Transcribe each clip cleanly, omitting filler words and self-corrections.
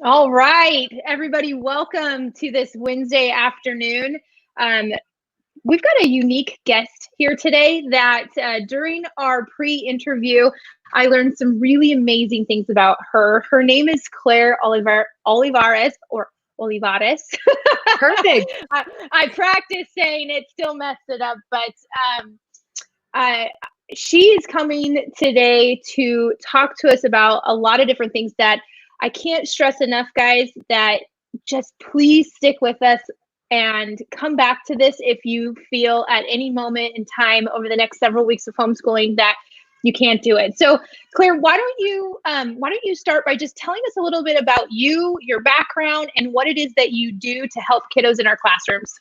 All right, everybody, welcome to this Wednesday afternoon. We've got a unique guest here today that during our pre-interview, I learned some really amazing things about her. Her name is Clare Olivares, or Olivares. Perfect. I practiced saying it, still messed it up, but she is coming today to talk to us about a lot of different things that I can't stress enough, guys, that just please stick with us and come back to this if you feel at any moment in time over the next several weeks of homeschooling that you can't do it. So Clare, why don't you start by just telling us a little bit about you, your background, and what it is that you do to help kiddos in our classrooms?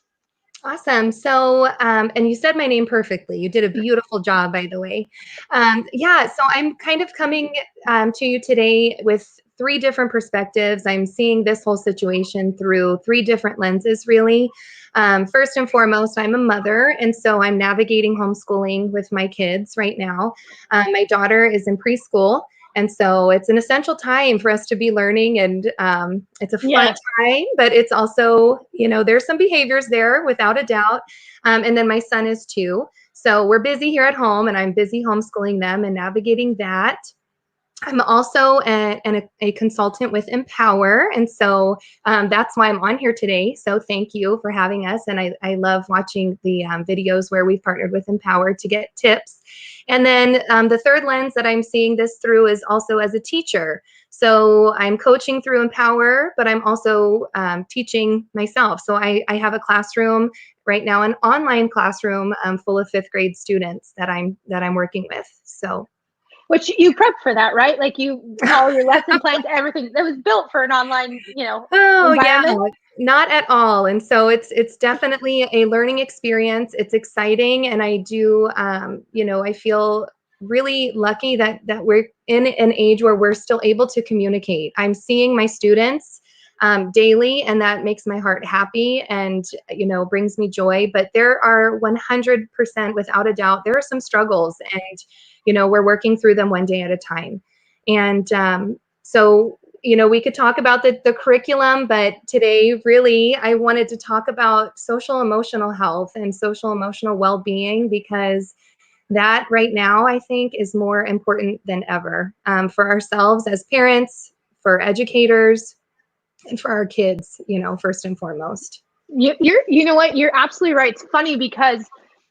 Awesome. So, and you said my name perfectly. You did a beautiful job, by the way. So I'm kind of coming to you today with three different perspectives. I'm seeing this whole situation through three different lenses, really. First and foremost, I'm a mother, and so I'm navigating homeschooling with my kids right now. My daughter is in preschool. And so it's an essential time for us to be learning, and it's a fun time, but it's also, there's some behaviors there without a doubt. And then my son is 2. So we're busy here at home, and I'm busy homeschooling them and navigating that. I'm also a consultant with Empower, and so that's why I'm on here today. So thank you for having us, and I love watching the videos where we've partnered with Empower to get tips. And then the third lens that I'm seeing this through is also as a teacher. So I'm coaching through Empower, but I'm also teaching myself. So I have a classroom right now, an online classroom full of 5th grade students that I'm working with. So. Which you prep for that, right? Like all your lesson plans, everything that was built for an online, Oh, environment. Yeah, not at all. And so it's definitely a learning experience. It's exciting. And I do, I feel really lucky that we're in an age where we're still able to communicate. I'm seeing my students daily, and that makes my heart happy and, brings me joy. But there are 100%, without a doubt, there are some struggles, and, we're working through them one day at a time. And so, we could talk about the curriculum, but today, really, I wanted to talk about social emotional health and social emotional well-being, because that right now, I think, is more important than ever for ourselves as parents, for educators, and for our kids, first and foremost. You know what? You're absolutely right. It's funny because,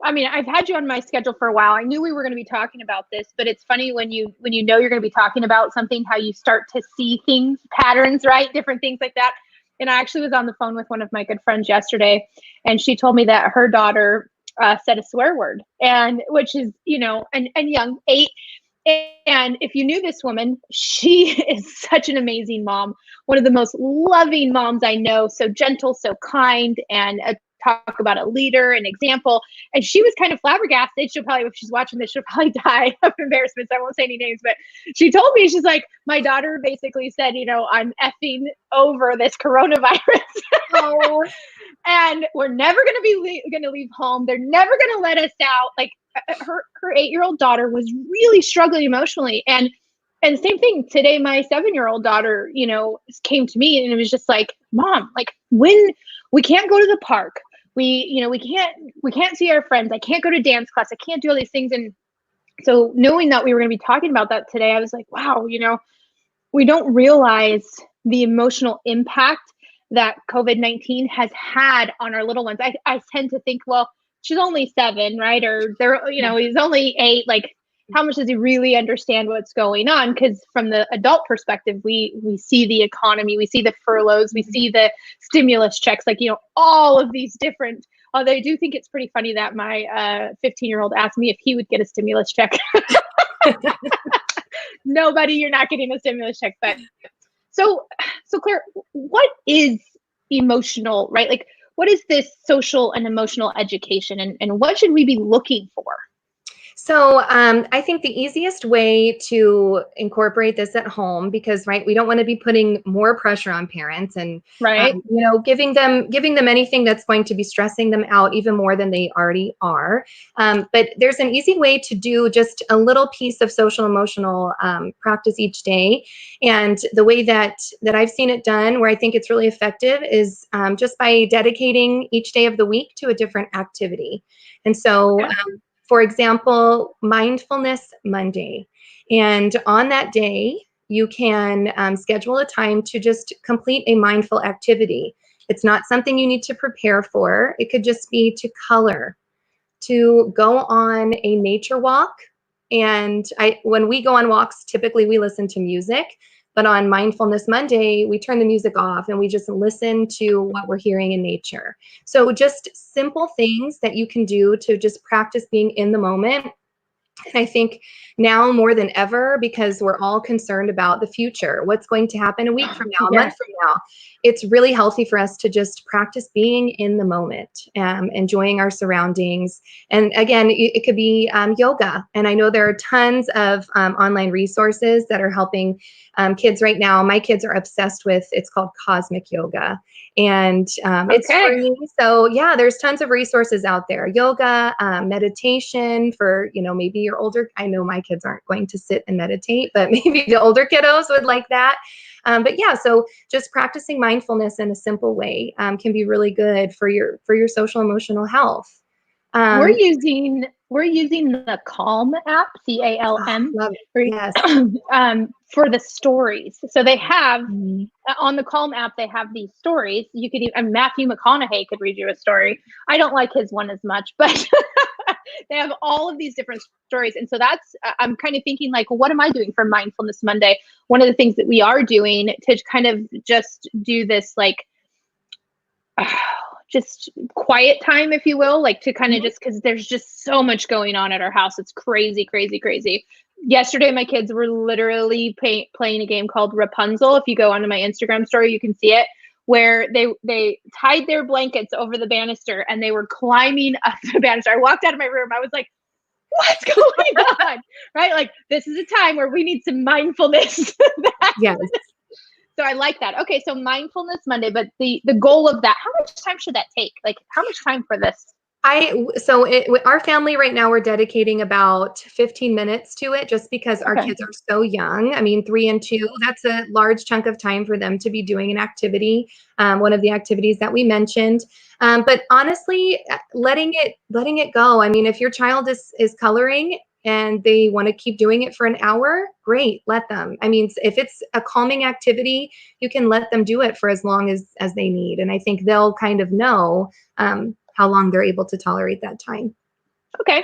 I've had you on my schedule for a while. I knew we were going to be talking about this, but it's funny when you know you're going to be talking about something, how you start to see things, patterns, right? Different things like that. And I actually was on the phone with one of my good friends yesterday, and she told me that her daughter said a swear word, and which is, and young, 8. And if you knew this woman, she is such an amazing mom, one of the most loving moms I know, so gentle, so kind, and talk about a leader, an example. And she was kind of flabbergasted. She'll probably, if she's watching this, she'll probably die of embarrassment. So I won't say any names, but she told me, she's like, my daughter basically said, I'm effing over this coronavirus. Oh. And we're never going to be going to leave home. They're never going to let us out. Like her 8-year-old daughter was really struggling emotionally. And same thing today, my 7-year-old daughter, came to me and it was just like, Mom, like when we can't go to the park, we can't see our friends. I can't go to dance class. I can't do all these things. And so knowing that we were going to be talking about that today, I was like, wow, we don't realize the emotional impact that COVID-19 has had on our little ones. I tend to think, well, she's only 7, right? Or he's only 8. Like, how much does he really understand what's going on? Because from the adult perspective, we see the economy, we see the furloughs, we see the stimulus checks, like, all of these different, although I do think it's pretty funny that my 15-year-old asked me if he would get a stimulus check. Nobody, you're not getting a stimulus check. But so Clare, what is emotional, right? Like, what is this social and emotional education, and what should we be looking for? So I think the easiest way to incorporate this at home, because right, we don't want to be putting more pressure on parents and Right. giving them anything that's going to be stressing them out even more than they already are. But there's an easy way to do just a little piece of social emotional practice each day, and the way that I've seen it done, where I think it's really effective, is just by dedicating each day of the week to a different activity. And so Okay. for example, Mindfulness Monday. And on that day, you can schedule a time to just complete a mindful activity. It's not something you need to prepare for. It could just be to color, to go on a nature walk. And when we go on walks, typically we listen to music. But on Mindfulness Monday, we turn the music off and we just listen to what we're hearing in nature. So just simple things that you can do to just practice being in the moment. And I think now more than ever, because we're all concerned about the future, what's going to happen a week from now, a month Yes. from now, it's really healthy for us to just practice being in the moment, enjoying our surroundings. And again, it could be yoga. And I know there are tons of online resources that are helping kids right now. My kids are obsessed with, it's called Cosmic Yoga. And it's Okay. free. So yeah, there's tons of resources out there. Yoga, meditation for, maybe your older, I know my kids aren't going to sit and meditate, but maybe the older kiddos would like that. But yeah, so just practicing mindfulness in a simple way can be really good for your social emotional health. We're Um, using we're using the Calm app, CALM, Love it. Yes. for the stories. So they have Mhm. on the Calm app, they have these stories. You could even Matthew McConaughey could read you a story. I don't like his one as much, but they have all of these different stories. And so that's I'm kind of thinking like, well, what am I doing for Mindfulness Monday? One of the things that we are doing to kind of just do this like just quiet time, if you will, like to kind of Mhm. just because there's just so much going on at our house. It's crazy, crazy, crazy. Yesterday, my kids were literally playing a game called Rapunzel. If you go onto my Instagram story, you can see it, where they tied their blankets over the banister and they were climbing up the banister. I walked out of my room. I was like, what's going on? Right? Like, this is a time where we need some mindfulness. Yes. So I like that. Okay, so Mindfulness Monday, but the goal of that, how much time should that take? Like, how much time for this? Our family right now, we're dedicating about 15 minutes to it just because our Okay. kids are so young. I mean, 3 and 2, that's a large chunk of time for them to be doing an activity, one of the activities that we mentioned. But honestly, letting it go. I mean, if your child is coloring and they want to keep doing it for an hour, great, let them. I mean, if it's a calming activity, you can let them do it for as long as they need. And I think they'll kind of know how long they're able to tolerate that time. Okay.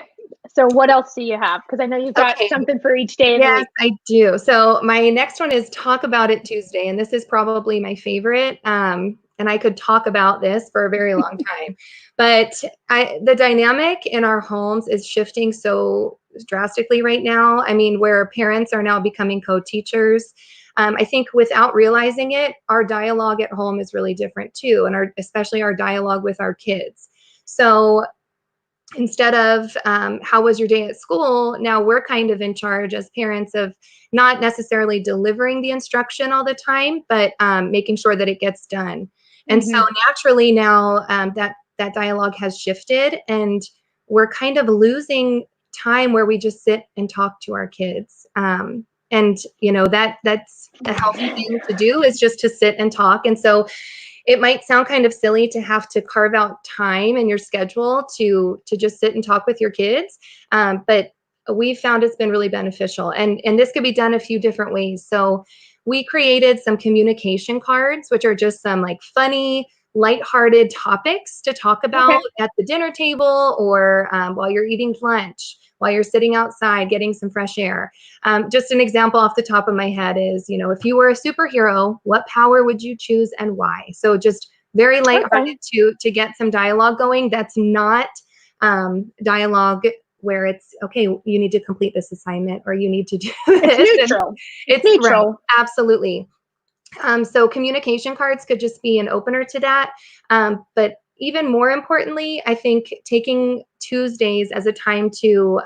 So what else do you have? Because I know you've got Okay. something for each day of the Yes, week. I do. So my next one is Talk About It Tuesday, and this is probably my favorite. And I could talk about this for a very long time, but the dynamic in our homes is shifting so drastically right now. I mean, where parents are now becoming co-teachers. I think without realizing it, our dialogue at home is really different too, and especially our dialogue with our kids. So instead of how was your day at school, now we're kind of in charge as parents of not necessarily delivering the instruction all the time, but making sure that it gets done. And so Mm-hmm. naturally now that dialogue has shifted, and we're kind of losing time where we just sit and talk to our kids. And that's a healthy thing to do, is just to sit and talk. And so it might sound kind of silly to have to carve out time in your schedule to just sit and talk with your kids, but we've found it's been really beneficial. And this could be done a few different ways. So we created some communication cards, which are just some like funny, lighthearted topics to talk about Okay. at the dinner table, or while you're eating lunch, while you're sitting outside getting some fresh air. Just an example off the top of my head is, if you were a superhero, what power would you choose and why? So just very Okay. lighthearted to get some dialogue going. That's not dialogue where it's, okay, you need to complete this assignment or you need to do It's this. And neutral. It's it's right. neutral. Absolutely. So communication cards could just be an opener to that. But even more importantly, I think taking Tuesdays as a time to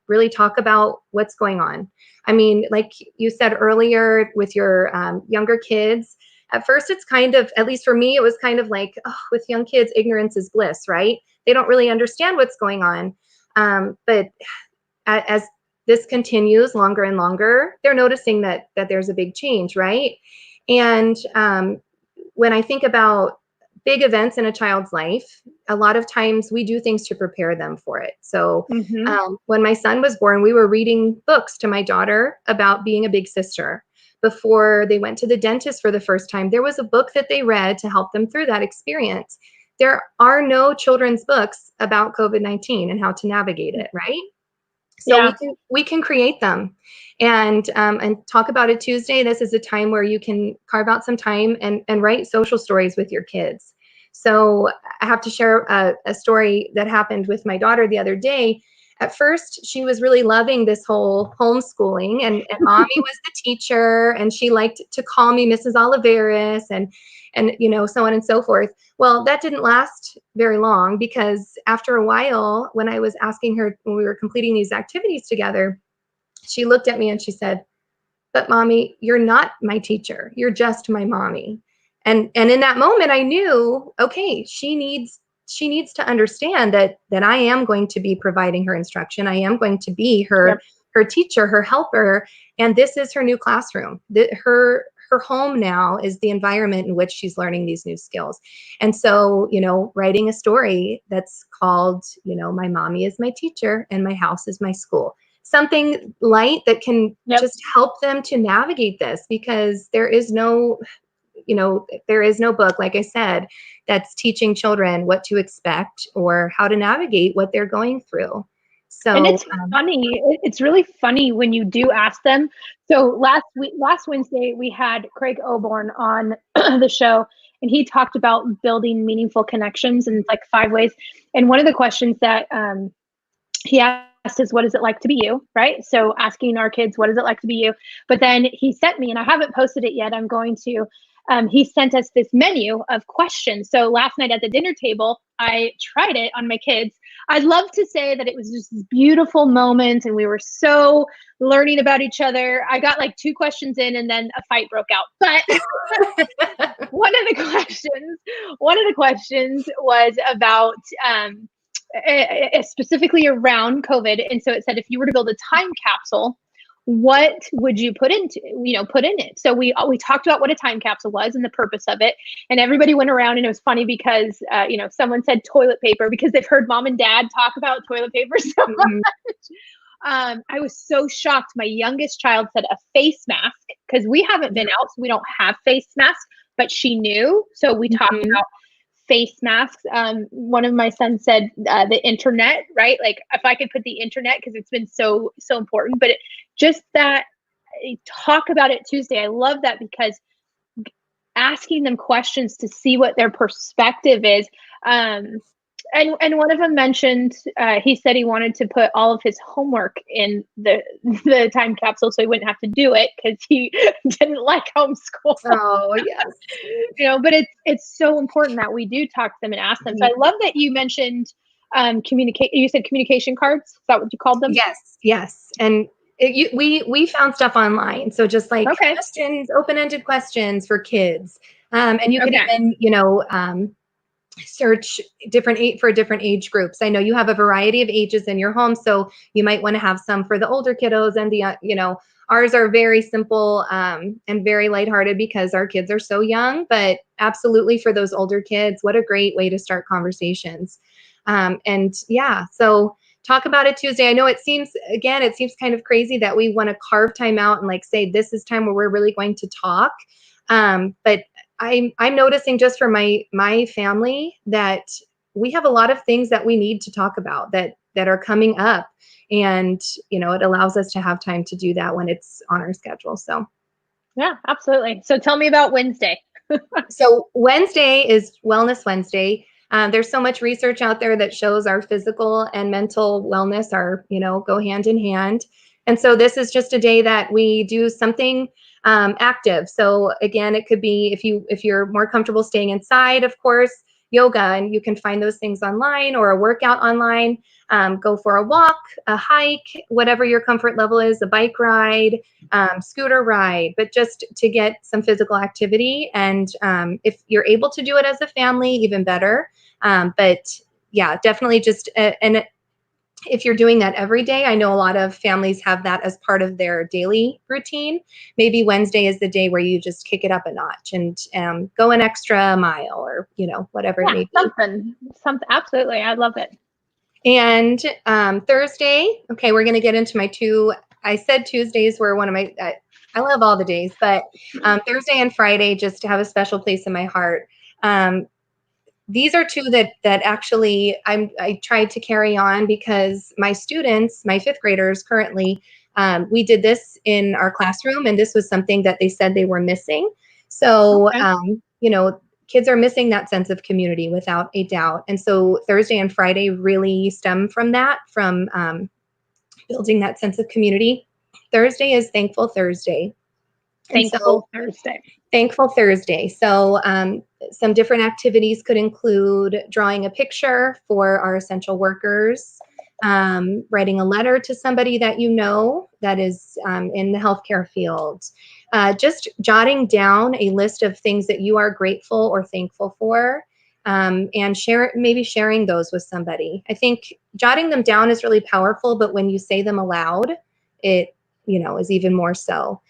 really talk about what's going on. I mean, like you said earlier with your younger kids, at first it's kind of, at least for me, it was kind of like, oh, with young kids, ignorance is bliss, right? They don't really understand what's going on. But as this continues longer and longer, they're noticing that there's a big change, right? And when I think about big events in a child's life, a lot of times we do things to prepare them for it. So when my son was born, we were reading books to my daughter about being a big sister. Before they went to the dentist for the first time, there was a book that they read to help them through that experience. There are no children's books about COVID-19 and how to navigate it, right? So we can create them and talk about it Tuesday. This is a time where you can carve out some time and write social stories with your kids. So I have to share a story that happened with my daughter the other day. At first, she was really loving this whole homeschooling, and mommy was the teacher, and she liked to call me Mrs. Oliveris, and so on and so forth. Well, that didn't last very long, because after a while, when I was asking her, when we were completing these activities together, she looked at me and she said, "But mommy, you're not my teacher. You're just my mommy." And in that moment, I knew, okay, she needs to understand that I am going to be providing her instruction. I am going to be her teacher, her helper, and this is her new classroom. Her home now is the environment in which she's learning these new skills. And so, writing a story that's called, My Mommy is My Teacher and My House is My School. Something light that can just help them to navigate this, because there is no book, like I said, that's teaching children what to expect or how to navigate what they're going through. So, and it's funny. It's really funny when you do ask them. So last Wednesday, we had Craig Oborn on the show, and he talked about building meaningful connections and like 5 ways. And one of the questions that he asked is, what is it like to be you? Right. So asking our kids, what is it like to be you? But then he sent me, and I haven't posted it yet. I'm going to. He sent us this menu of questions. So last night at the dinner table, I tried it on my kids. I'd love to say that it was just this beautiful moment and we were so learning about each other. I got like 2 questions in and then a fight broke out. But one of the questions was about specifically around COVID. And so it said, if you were to build a time capsule, what would you put in it? So we talked about what a time capsule was and the purpose of it. And everybody went around, and it was funny because, someone said toilet paper because they've heard mom and dad talk about toilet paper so much. I was so shocked. My youngest child said a face mask, because we haven't been out, so we don't have face masks, but she knew. So we talked about face masks. One of my sons said the internet, right? Like if I could put the internet, because it's been so important, but just that talk about it Tuesday. I love that, because asking them questions to see what their perspective is. And one of them mentioned, he said he wanted to put all of his homework in the time capsule so he wouldn't have to do it because he didn't like homeschool. Oh, yes. But it's so important that we do talk to them and ask them. So I love that you mentioned you said communication cards. Is that what you called them? Yes. And we found stuff online. So just like questions, open-ended questions for kids. And you can even, search for different age groups. I know you have a variety of ages in your home, so you might want to have some for the older kiddos, and the ours are very simple and very lighthearted because our kids are so young, but absolutely for those older kids, what a great way to start conversations. So talk about it Tuesday. I know it seems kind of crazy that we want to carve time out and like say this is time where we're really going to talk, but I'm noticing just for my family that we have a lot of things that we need to talk about that are coming up, and it allows us to have time to do that when it's on our schedule. So yeah, absolutely. So tell me about Wednesday. So Wednesday is Wellness Wednesday. There's so much research out there that shows our physical and mental wellness are go hand in hand. And so this is just a day that we do something active. So again, it could be if you're more comfortable staying inside, of course, yoga, and you can find those things online, or a workout online. Go for a walk, a hike, whatever your comfort level is, a bike ride, scooter ride, but just to get some physical activity. And if you're able to do it as a family, even better. But yeah, definitely just, and if you're doing that every day, I know a lot of families have that as part of their daily routine. Maybe Wednesday is the day where you just kick it up a notch and go an extra mile, or, whatever it may be. Something, absolutely. I love it. And Thursday, okay, we're going to get into my two. I said Tuesdays were one of my, I love all the days, but Thursday and Friday just have a special place in my heart. These are two that actually I tried to carry on because my students, my fifth graders currently, we did this in our classroom, and this was something that they said they were missing. So, Okay. Kids are missing that sense of community without a doubt. And so Thursday and Friday really stem from that, from building that sense of community. Thursday is Thankful Thursday. And so Thankful Thursday. So some different activities could include drawing a picture for our essential workers, writing a letter to somebody that you know that is in the healthcare field, just jotting down a list of things that you are grateful or thankful for, and maybe sharing those with somebody. I think jotting them down is really powerful, but when you say them aloud, it is even more so.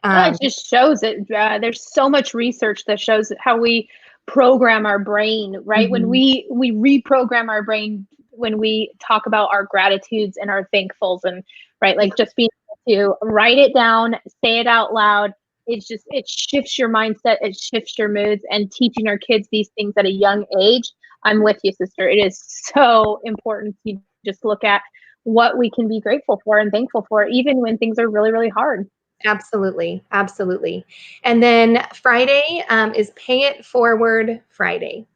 It just shows it. There's so much research that shows how we program our brain, right? Mm-hmm. When we reprogram our brain when we talk about our gratitudes and our thankfuls, and right, like just being able to write it down, say it out loud. It shifts your mindset, it shifts your moods, and teaching our kids these things at a young age. I'm with you, sister. It is so important to just look at what we can be grateful for and thankful for, even when things are really, really hard. Absolutely. Absolutely. And then Friday is Pay It Forward Friday.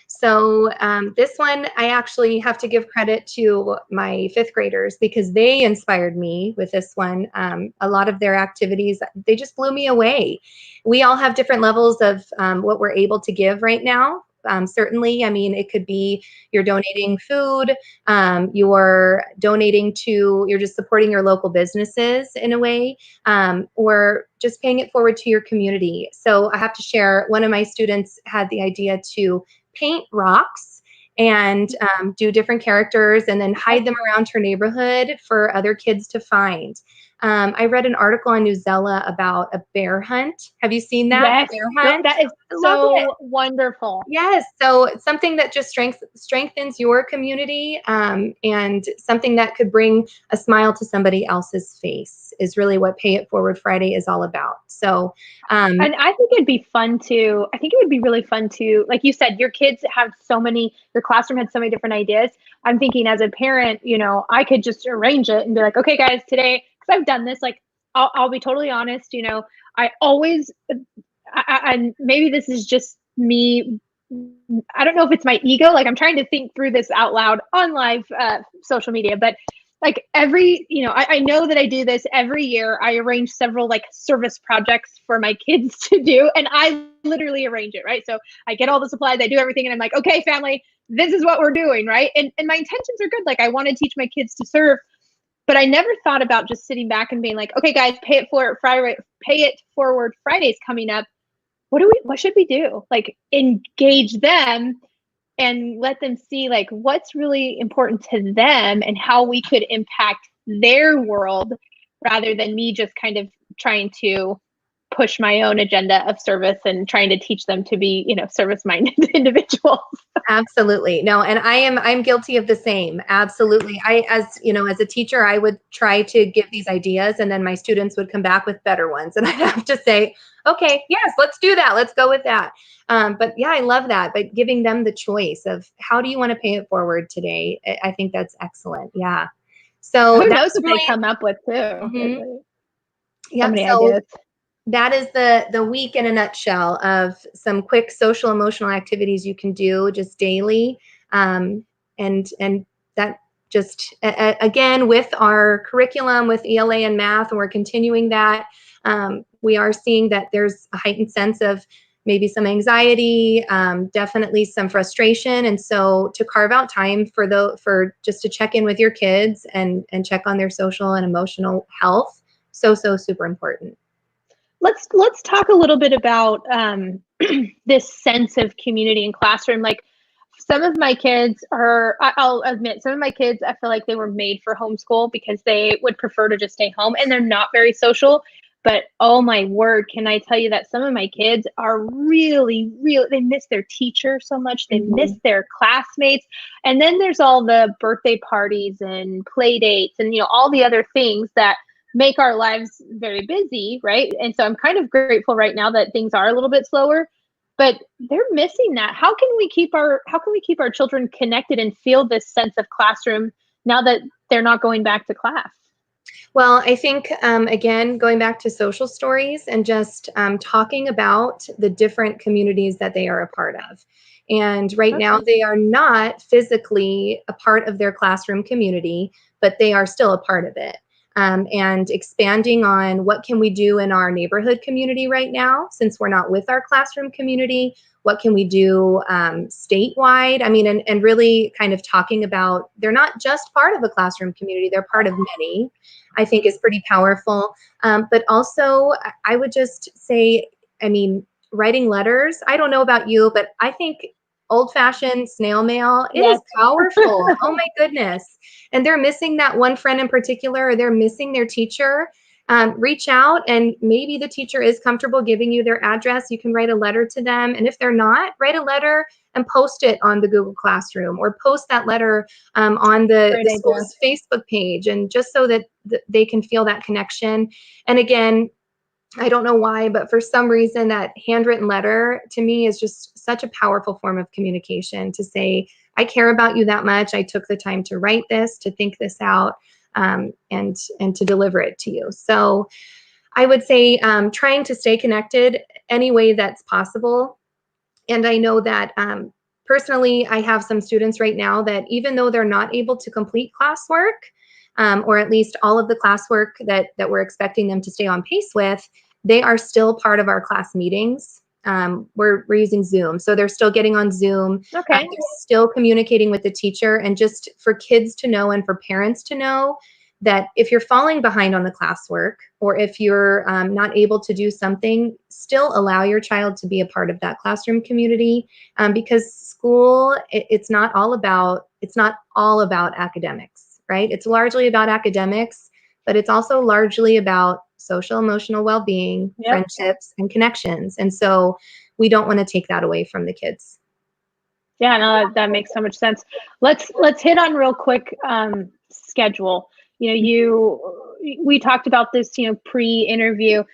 So this one, I actually have to give credit to my fifth graders because they inspired me with this one. A lot of their activities, they just blew me away. We all have different levels of what we're able to give right now. Certainly, I mean, it could be you're donating food, you're just supporting your local businesses in a way, or just paying it forward to your community. So I have to share, one of my students had the idea to paint rocks and do different characters and then hide them around her neighborhood for other kids to find. I read an article on Newsella about a bear hunt. Have you seen that? Yes, Bear hunt? that is so wonderful. Yes. So it's something that just strengthens your community, and something that could bring a smile to somebody else's face is really what Pay It Forward Friday is all about. So, and I think it'd be fun to, I think it would be really fun to, like you said, your kids have your classroom had so many different ideas. I'm thinking as a parent, I could just arrange it and be like, okay, guys, today, because I've done this, like, I'll be totally honest, I always, and maybe this is just me. I don't know if it's my ego. Like, I'm trying to think through this out loud on live social media, but like I know that I do this every year. I arrange several like service projects for my kids to do, and I literally arrange it, right? So I get all the supplies, I do everything, and I'm like, okay, family, this is what we're doing, right? And my intentions are good. Like, I want to teach my kids to serve, but I never thought about just sitting back and being like, okay, guys, Pay It Forward Friday's coming up. What should we do? Like, engage them and let them see like what's really important to them and how we could impact their world, rather than me just kind of trying to push my own agenda of service and trying to teach them to be, service-minded individuals. Absolutely. No, and I'm guilty of the same. Absolutely. As a teacher, I would try to give these ideas, and then my students would come back with better ones. And I'd have to say, okay, yes, let's do that. Let's go with that. But yeah, I love that. But giving them the choice of how do you want to pay it forward today? I think that's excellent. Yeah. So who knows that's what really, they come up with too. Mhm. So Yep. many So ideas. that is the week in a nutshell of some quick social emotional activities you can do just daily, and that just again with our curriculum with ELA and math, and we're continuing that. We are seeing that there's a heightened sense of maybe some anxiety, definitely some frustration. And so to carve out time for just to check in with your kids and check on their social and emotional health, so super important. Let's talk a little bit about this sense of community in classroom. Like, some of my kids are, I'll admit, some of my kids, I feel like they were made for homeschool because they would prefer to just stay home, and they're not very social. But oh my word, can I tell you that some of my kids are really, they miss their teacher so much. They miss their classmates. And then there's all the birthday parties and play dates and, all the other things that make our lives very busy, right? And so I'm kind of grateful right now that things are a little bit slower, but they're missing that. How can we keep our children connected and feel this sense of classroom now that they're not going back to class? Well, I think, again, going back to social stories and just talking about the different communities that they are a part of. And right now, they are not physically a part of their classroom community, but they are still a part of it. And expanding on what can we do in our neighborhood community right now, since we're not with our classroom community, what can we do statewide? I mean, and really kind of talking about, they're not just part of a classroom community, they're part of many, I think is pretty powerful. But also, I would just say, I mean, writing letters, I don't know about you, but I think old-fashioned snail mail, it is powerful. Oh my goodness. And they're missing that one friend in particular, or they're missing their teacher. Reach out, and maybe the teacher is comfortable giving you their address. You can write a letter to them. And if they're not, write a letter and post it on the Google Classroom, or post that letter on the school's Facebook page, and just so that they can feel that connection. And again, I don't know why, but for some reason that handwritten letter to me is just such a powerful form of communication, to say, I care about you that much. I took the time to write this, to think this out, and to deliver it to you. So I would say trying to stay connected any way that's possible. And I know that personally, I have some students right now that even though they're not able to complete classwork, or at least all of the classwork that we're expecting them to stay on pace with, they are still part of our class meetings. We're using Zoom, so they're still getting on Zoom. They're still communicating with the teacher, and just for kids to know and for parents to know that if you're falling behind on the classwork, or if you're not able to do something, still allow your child to be a part of that classroom community, because school, it's not all about academics, right? It's largely about academics, but it's also largely about social emotional well-being, friendships, and connections. And so we don't want to take that away from the kids. Yeah, no, that makes so much sense. Let's hit on real quick schedule. We talked about this, pre-interview.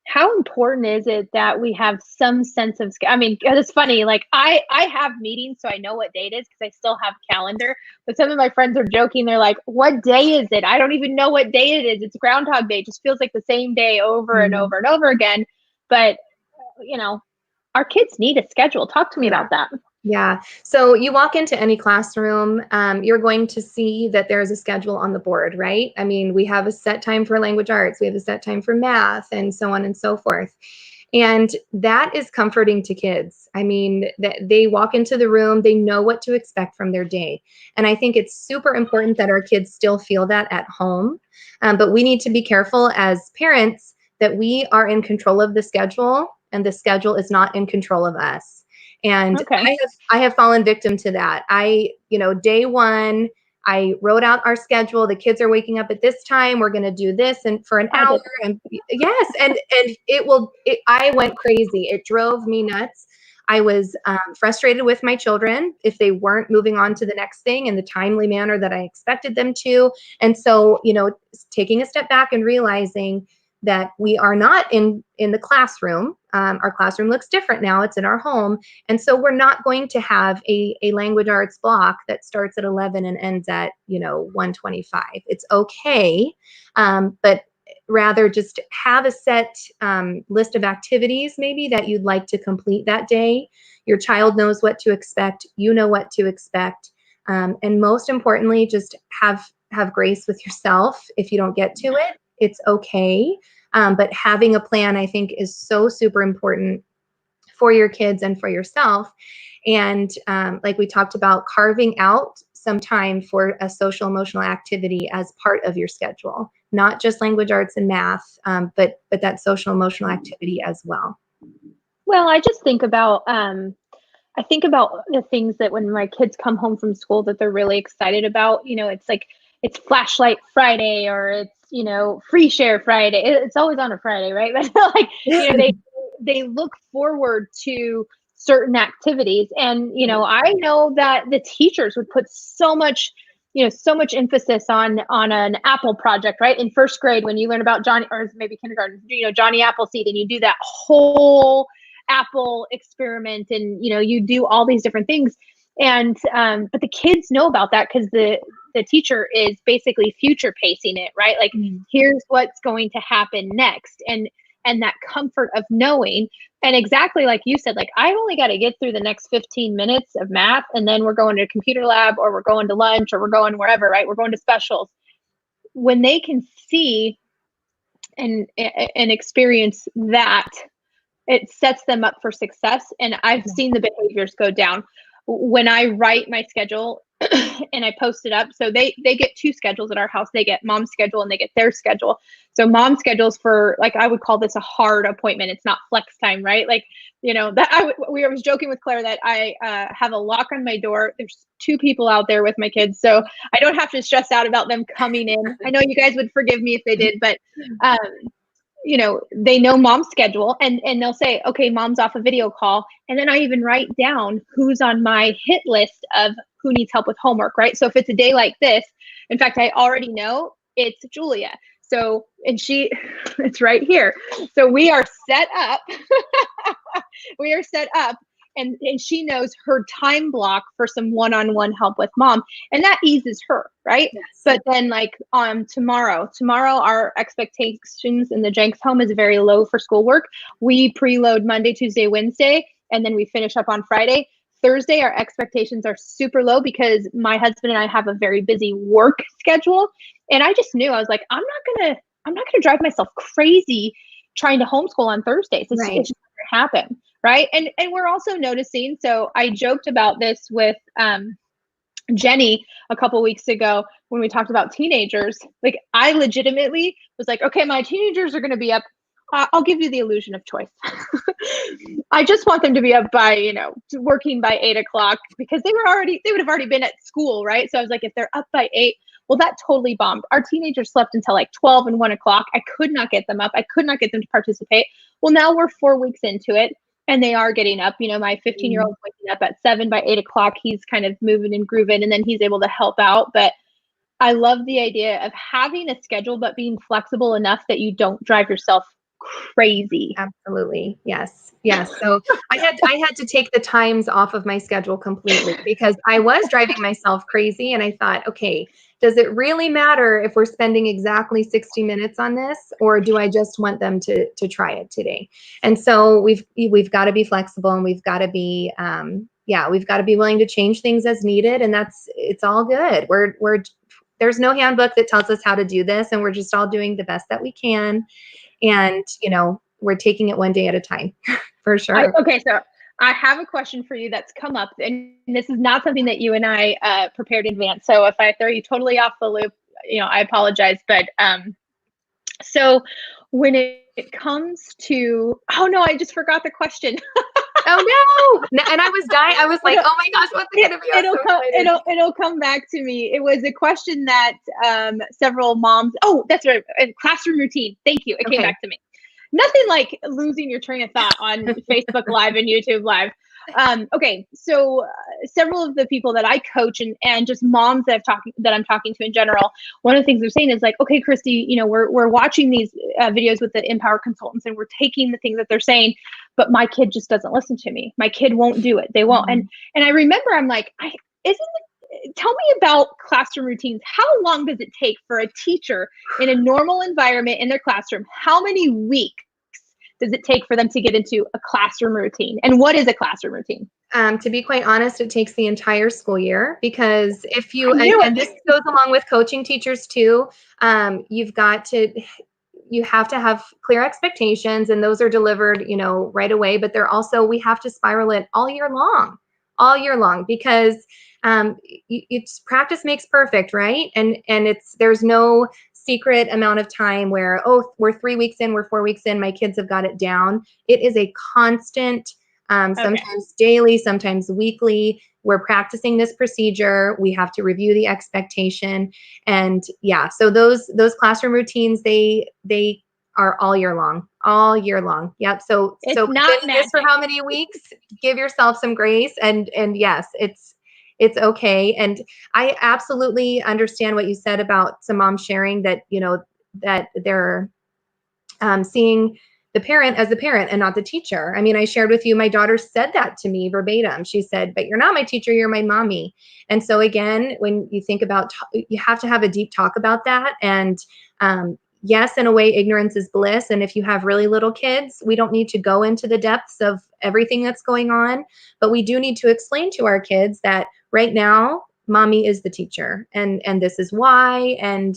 How important is it that we have some sense of, I mean, it's funny, like I have meetings, so I know what day it is because I still have a calendar, but some of my friends are joking. They're like, what day is it? I don't even know what day it is. It's Groundhog Day. It just feels like the same day over and over and over again. But, our kids need a schedule. Talk to me about that. Yeah. So you walk into any classroom, you're going to see that there's a schedule on the board, right? I mean, we have a set time for language arts, we have a set time for math, and so on and so forth. And that is comforting to kids. I mean, they walk into the room, they know what to expect from their day. And I think it's super important that our kids still feel that at home. But we need to be careful as parents that we are in control of the schedule, and the schedule is not in control of us. And I have fallen victim to that. Day one, I wrote out our schedule. The kids are waking up at this time. We're going to do this and for an hour. And yes, and I went crazy. It drove me nuts. I was frustrated with my children if they weren't moving on to the next thing in the timely manner that I expected them to. And so, taking a step back and realizing that we are not in the classroom. Our classroom looks different now. It's in our home. And so we're not going to have a language arts block that starts at 11 and ends at, 1:25. It's okay. But rather just have a set list of activities maybe that you'd like to complete that day. Your child knows what to expect. You know what to expect. And most importantly, just have grace with yourself if you don't get to it. It's okay. But having a plan, I think, is so super important for your kids and for yourself. And like we talked about, carving out some time for a social emotional activity as part of your schedule, not just language arts and math, but that social emotional activity as well. Well, I just think about I think about the things that when my kids come home from school that they're really excited about. It's like it's Flashlight Friday, or it's Free Share Friday. It's always on a Friday, right? But like they look forward to certain activities, and I know that the teachers would put so much emphasis on an apple project, right? In first grade, when you learn about Johnny, or maybe kindergarten, Johnny Appleseed, and you do that whole apple experiment, and you do all these different things, and but the kids know about that because the teacher is basically future pacing it, right? Like, here's what's going to happen next, and that comfort of knowing. And exactly like you said, like, I only got to get through the next 15 minutes of math, and then we're going to a computer lab, or we're going to lunch, or we're going wherever, right? We're going to specials. When they can see and experience that, it sets them up for success. And I've seen the behaviors go down when I write my schedule and I post it up. So they get two schedules at our house. They get mom's schedule and they get their schedule. So mom's schedule's for, like, I would call this a hard appointment. It's not flex time, right? Like, we was joking with Claire that I have a lock on my door. There's two people out there with my kids, so I don't have to stress out about them coming in. I know you guys would forgive me if they did, but they know mom's schedule, and they'll say, okay, mom's off a video call. And then I even write down who's on my hit list of who needs help with homework, right? So if it's a day like this, in fact, I already know it's Julia. So, and it's right here. So we are set up. We are set up. And she knows her time block for some one-on-one help with mom, and that eases her, right? Yes. But then, like, tomorrow our expectations in the Jenks home is very low for schoolwork. We preload Monday, Tuesday, Wednesday, and then we finish up on Friday. Thursday, our expectations are super low because my husband and I have a very busy work schedule, and I just knew, I was like, I'm not gonna drive myself crazy trying to homeschool on Thursdays. It's just not gonna happen. Right. And we're also noticing, so I joked about this with Jenny a couple weeks ago when we talked about teenagers. Like, I legitimately was like, okay, my teenagers are going to be up. I'll give you the illusion of choice. I just want them to be up by, working by 8:00, because they would have already been at school. Right. So I was like, if they're up by 8, well, that totally bombed. Our teenagers slept until like 12 and 1:00. I could not get them up. I could not get them to participate. Well, now we're 4 weeks into it, and they are getting up. My 15-year-old waking up at 7. By 8:00, he's kind of moving and grooving, and then he's able to help out. But I love the idea of having a schedule, but being flexible enough that you don't drive yourself crazy. Absolutely. Yes. So I had to take the times off of my schedule completely because I was driving myself crazy, and I thought, okay, does it really matter if we're spending exactly 60 minutes on this, or do I just want them to try it today? And so we've got to be flexible, and we've got to be we've got to be willing to change things as needed, and it's all good. There's no handbook that tells us how to do this, and we're just all doing the best that we can. And, we're taking it one day at a time, for sure. Okay, so I have a question for you that's come up, and this is not something that you and I prepared in advance. So if I throw you totally off the loop, I apologize. But so when it comes to, oh no, I just forgot the question. Oh no! And I was dying. I was like, oh my gosh, what's it gonna be? It'll come back to me. It was a question that several moms. Oh, that's right. Classroom routine. Thank you. It came back to me. Nothing like losing your train of thought on Facebook Live and YouTube Live. Okay, so several of the people that I coach and just moms that I'm talking to in general, one of the things they're saying is like, okay, Christy, we're watching these videos with the Empower consultants, and we're taking the things that they're saying, but my kid just doesn't listen to me. My kid won't do it. They won't. And I remember I'm like, tell me about classroom routines. How long does it take for a teacher in a normal environment in their classroom? How many weeks does it take for them to get into a classroom routine? And what is a classroom routine? To be quite honest, it takes the entire school year, because if you, and this goes along with coaching teachers too, you've got to, you have to have clear expectations, and those are delivered, right away. But they're also, we have to spiral it all year long, because it's practice makes perfect, right? And there's no secret amount of time where, oh, we're 3 weeks in, we're 4 weeks in, my kids have got it down. It is a constant, sometimes daily, sometimes weekly. We're practicing this procedure. We have to review the expectation. And yeah, so those classroom routines, they are all year long. Yep. So It's so not doing this for magic. how many weeks? Give yourself some grace, and yes, it's okay. And I absolutely understand what you said about some moms sharing that, that they're seeing the parent as the parent and not the teacher. I mean, I shared with you, my daughter said that to me verbatim. She said, "But you're not my teacher, you're my mommy." And so again, when you think about, you have to have a deep talk about that. And yes, in a way, ignorance is bliss. And if you have really little kids, we don't need to go into the depths of everything that's going on, but we do need to explain to our kids that right now, mommy is the teacher, and this is why. And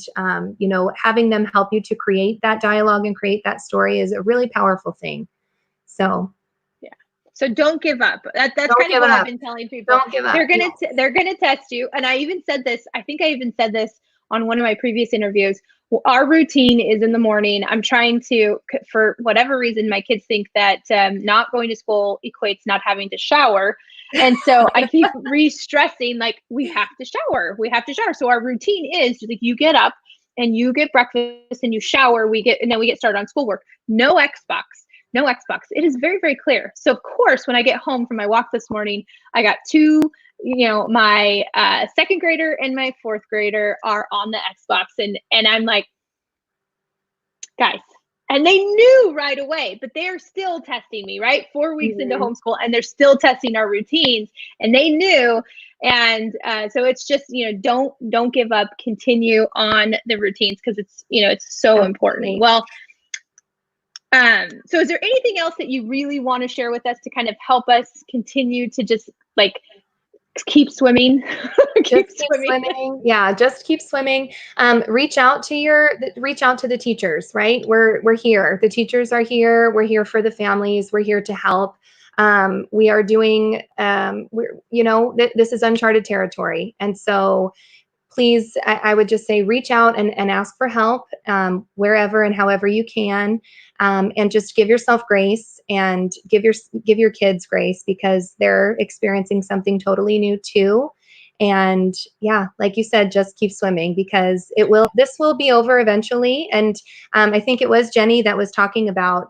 having them help you to create that dialogue and create that story is a really powerful thing. So yeah, so don't give up. That's kind of what I've been telling people. Don't give up. They're gonna test you. And I even said this, I think I even said this on one of my previous interviews. Our routine is in the morning. I'm trying to, for whatever reason, my kids think that not going to school equates not having to shower. And so I keep re-stressing, like, we have to shower. So our routine is like, you get up and you get breakfast and you shower, and then we get started on schoolwork. No Xbox. It is very, very clear. So of course, when I get home from my walk this morning, I got two, my second grader and my fourth grader are on the Xbox, and I'm like, guys, and they knew right away, but they're still testing me, right? 4 weeks into homeschool, and they're still testing our routines, and they knew. And so it's just, don't give up, continue on the routines, because it's so important. Well, so is there anything else that you really want to share with us to kind of help us continue to just like keep swimming? Keep swimming. Yeah, just keep swimming. Reach out to the teachers, right? We're here. The teachers are here. We're here for the families. We're here to help. We are doing, this is uncharted territory. And so please, I would just say, reach out and ask for help wherever and however you can, and just give yourself grace, and give your kids grace, because they're experiencing something totally new too. And yeah, like you said, just keep swimming, because this will be over eventually. And I think it was Jenny that was talking about,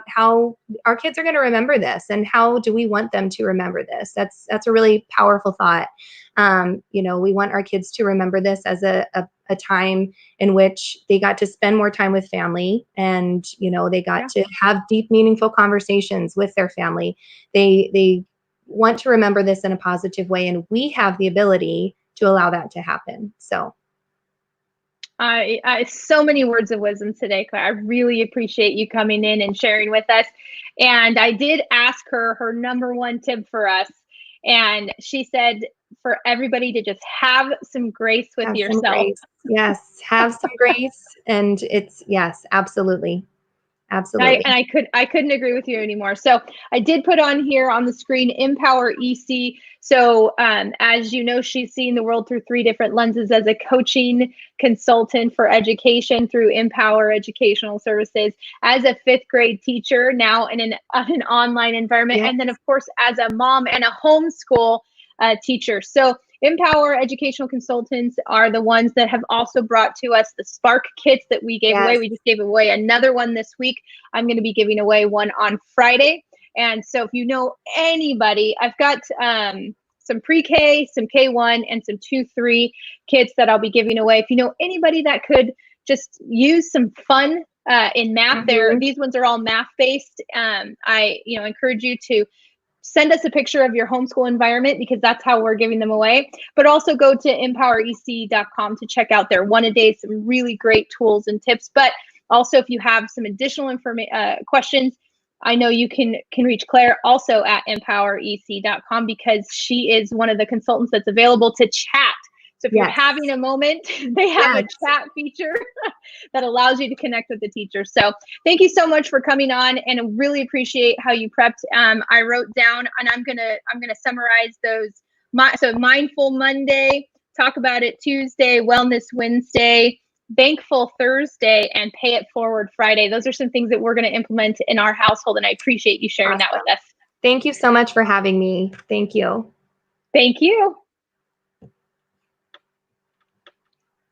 how our kids are going to remember this, and how do we want them to remember this? That's a really powerful thought. We want our kids to remember this as a time in which they got to spend more time with family, and they got to have deep, meaningful conversations with their family. They want to remember this in a positive way, and we have the ability to allow that to happen. So I so many words of wisdom today, Claire. I really appreciate you coming in and sharing with us. And I did ask her number one tip for us, and she said for everybody to just have some grace with yourself. Yes, have some grace. And yes, absolutely. Absolutely. I couldn't agree with you anymore. So I did put on here on the screen Empower EC. So as you know, she's seeing the world through 3 different lenses as a coaching consultant for education through Empower Educational Services, as a 5th grade teacher now in an online environment, and then of course as a mom and a homeschool teacher. So Empower Educational Consultants are the ones that have also brought to us the Spark kits that we gave away. We just gave away another one this week. I'm going to be giving away one on Friday. And so if you know anybody, I've got some pre-K, some K1, and some 2-3 kits that I'll be giving away. If you know anybody that could just use some fun in math, these ones are all math-based. I encourage you to send us a picture of your homeschool environment, because that's how we're giving them away. But also go to empowerec.com to check out their one-a-day, some really great tools and tips. But also, if you have some additional questions, I know you can reach Claire also at empowerec.com, because she is one of the consultants that's available to chat. So if you're Yes. having a moment, they have Yes. a chat feature that allows you to connect with the teacher. So thank you so much for coming on, and I really appreciate how you prepped. I wrote down, and I'm gonna summarize those. So Mindful Monday, Talk About It Tuesday, Wellness Wednesday, Thankful Thursday, and Pay It Forward Friday. Those are some things that we're going to implement in our household, and I appreciate you sharing that with us. Thank you so much for having me. Thank you. Thank you.